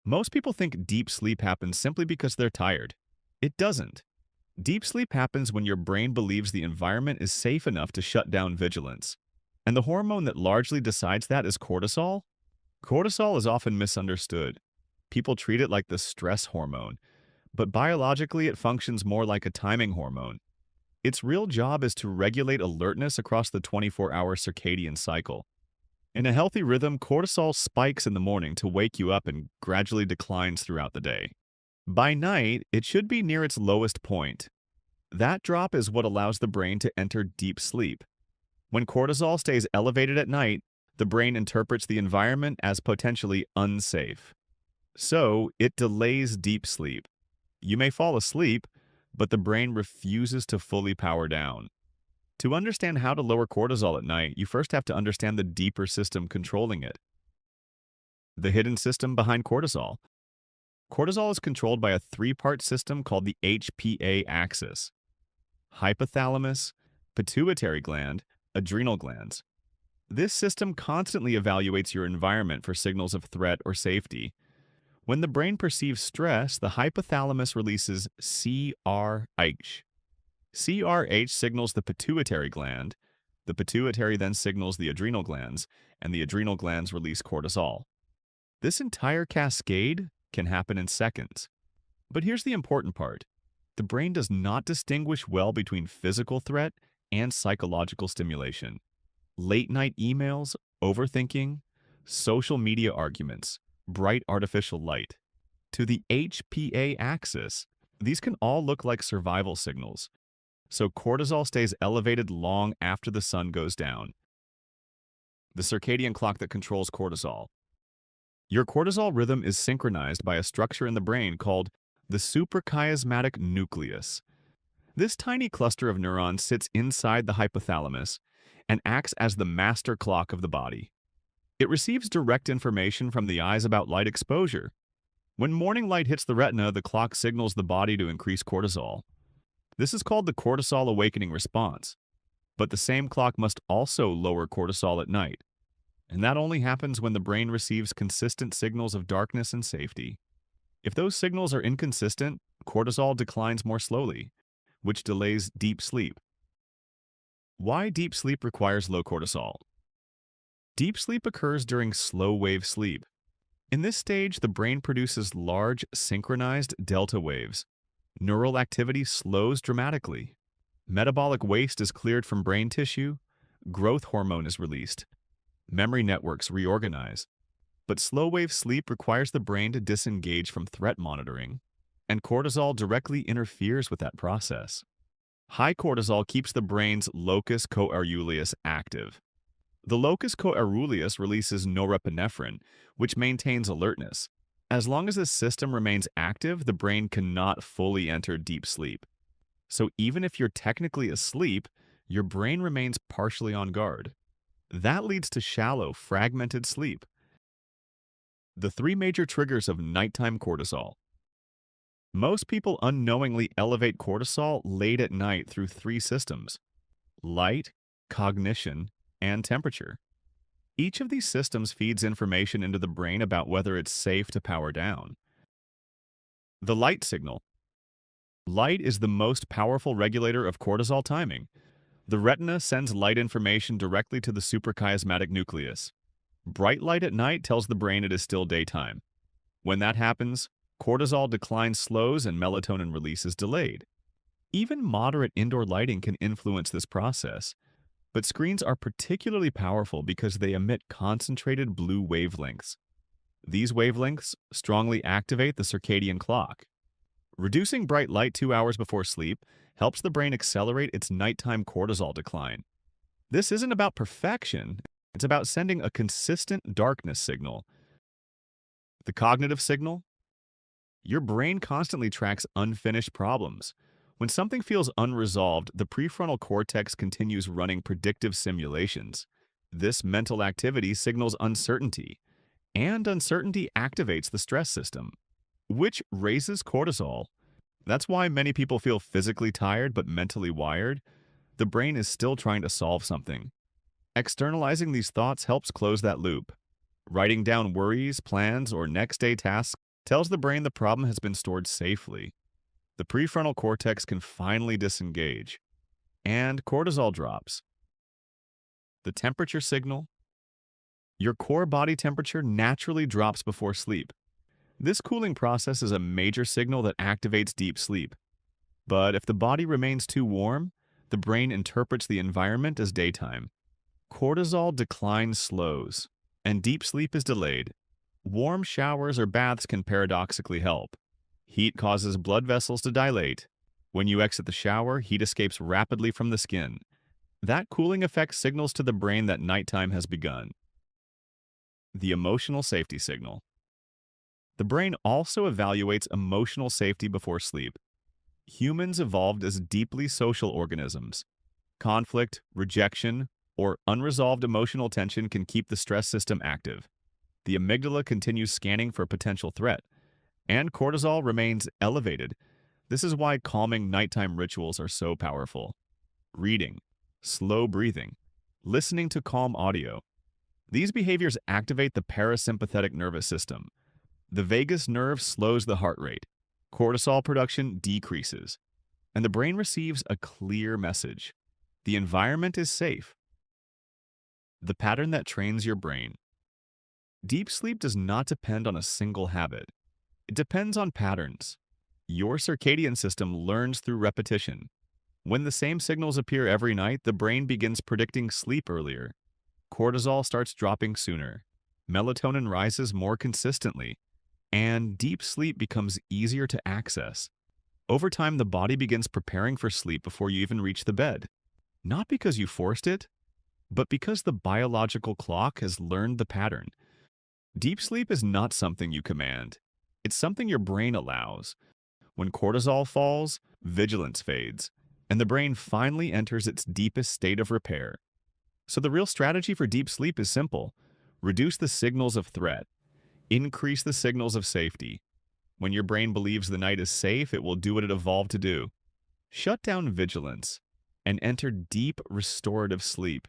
Most people think deep sleep happens simply because they're tired. It doesn't. Deep sleep happens when your brain believes the environment is safe enough to shut down vigilance. And the hormone that largely decides that is cortisol. Cortisol is often misunderstood. People treat it like the stress hormone, but biologically it functions more like a timing hormone. Its real job is to regulate alertness across the 24-hour circadian cycle. In a healthy rhythm, cortisol spikes in the morning to wake you up and gradually declines throughout the day. By night, it should be near its lowest point. That drop is what allows the brain to enter deep sleep. When cortisol stays elevated at night, the brain interprets the environment as potentially unsafe. So, it delays deep sleep. You may fall asleep, but the brain refuses to fully power down. To understand how to lower cortisol at night, you first have to understand the deeper system controlling it. The hidden system behind cortisol. Cortisol is controlled by a three-part system called the HPA axis: hypothalamus, pituitary gland, adrenal glands. This system constantly evaluates your environment for signals of threat or safety. When the brain perceives stress, the hypothalamus releases CRH. CRH signals the pituitary gland. The pituitary then signals the adrenal glands, and the adrenal glands release cortisol. This entire cascade can happen in seconds. But here's the important part. The brain does not distinguish well between physical threat and psychological stimulation. Late night emails, overthinking, social media arguments, bright artificial light. To the HPA axis, these can all look like survival signals. So cortisol stays elevated long after the sun goes down. The circadian clock that controls cortisol. Your cortisol rhythm is synchronized by a structure in the brain called the suprachiasmatic nucleus. This tiny cluster of neurons sits inside the hypothalamus and acts as the master clock of the body. It receives direct information from the eyes about light exposure. When morning light hits the retina, the clock signals the body to increase cortisol. This is called the cortisol awakening response. But the same clock must also lower cortisol at night. And that only happens when the brain receives consistent signals of darkness and safety. If those signals are inconsistent, cortisol declines more slowly, which delays deep sleep. Why deep sleep requires low cortisol? Deep sleep occurs during slow-wave sleep. In this stage, the brain produces large, synchronized delta waves. Neural activity slows dramatically. Metabolic waste is cleared from brain tissue. Growth hormone is released. Memory networks reorganize. But slow-wave sleep requires the brain to disengage from threat monitoring, and cortisol directly interferes with that process. High cortisol keeps the brain's locus coeruleus active. The locus coeruleus releases norepinephrine, which maintains alertness. As long as this system remains active, the brain cannot fully enter deep sleep. So even if you're technically asleep, your brain remains partially on guard. That leads to shallow, fragmented sleep. The three major triggers of nighttime cortisol. Most people unknowingly elevate cortisol late at night through three systems: light, cognition, and temperature. Each of these systems feeds information into the brain about whether it's safe to power down. The light signal. Light is the most powerful regulator of cortisol timing. The retina sends light information directly to the suprachiasmatic nucleus. Bright light at night tells the brain it is still daytime. When that happens, cortisol decline slows and melatonin release is delayed. Even moderate indoor lighting can influence this process, but screens are particularly powerful because they emit concentrated blue wavelengths. These wavelengths strongly activate the circadian clock. Reducing bright light 2 hours before sleep helps the brain accelerate its nighttime cortisol decline. This isn't about perfection, it's about sending a consistent darkness signal. The cognitive signal. Your brain constantly tracks unfinished problems. When something feels unresolved, the prefrontal cortex continues running predictive simulations. This mental activity signals uncertainty, and uncertainty activates the stress system, which raises cortisol. That's why many people feel physically tired but mentally wired. The brain is still trying to solve something. Externalizing these thoughts helps close that loop. Writing down worries, plans, or next day tasks tells the brain the problem has been stored safely. The prefrontal cortex can finally disengage, and cortisol drops. The temperature signal. Your core body temperature naturally drops before sleep. This cooling process is a major signal that activates deep sleep. But if the body remains too warm, the brain interprets the environment as daytime. Cortisol decline slows, and deep sleep is delayed. Warm showers or baths can paradoxically help. Heat causes blood vessels to dilate. When you exit the shower, heat escapes rapidly from the skin. That cooling effect signals to the brain that nighttime has begun. The emotional safety signal. The brain also evaluates emotional safety before sleep. Humans evolved as deeply social organisms. Conflict, rejection, or unresolved emotional tension can keep the stress system active. The amygdala continues scanning for potential threat, and cortisol remains elevated. This is why calming nighttime rituals are so powerful. Reading, slow breathing, listening to calm audio. These behaviors activate the parasympathetic nervous system. The vagus nerve slows the heart rate. Cortisol production decreases, and the brain receives a clear message. The environment is safe. The pattern that trains your brain. Deep sleep does not depend on a single habit. It depends on patterns. Your circadian system learns through repetition. When the same signals appear every night, the brain begins predicting sleep earlier. Cortisol starts dropping sooner. Melatonin rises more consistently, and deep sleep becomes easier to access. Over time, the body begins preparing for sleep before you even reach the bed. Not because you forced it, but because the biological clock has learned the pattern. Deep sleep is not something you command. It's something your brain allows. When cortisol falls, vigilance fades, and the brain finally enters its deepest state of repair. So the real strategy for deep sleep is simple. Reduce the signals of threat. Increase the signals of safety. When your brain believes the night is safe, it will do what it evolved to do. Shut down vigilance and enter deep restorative sleep.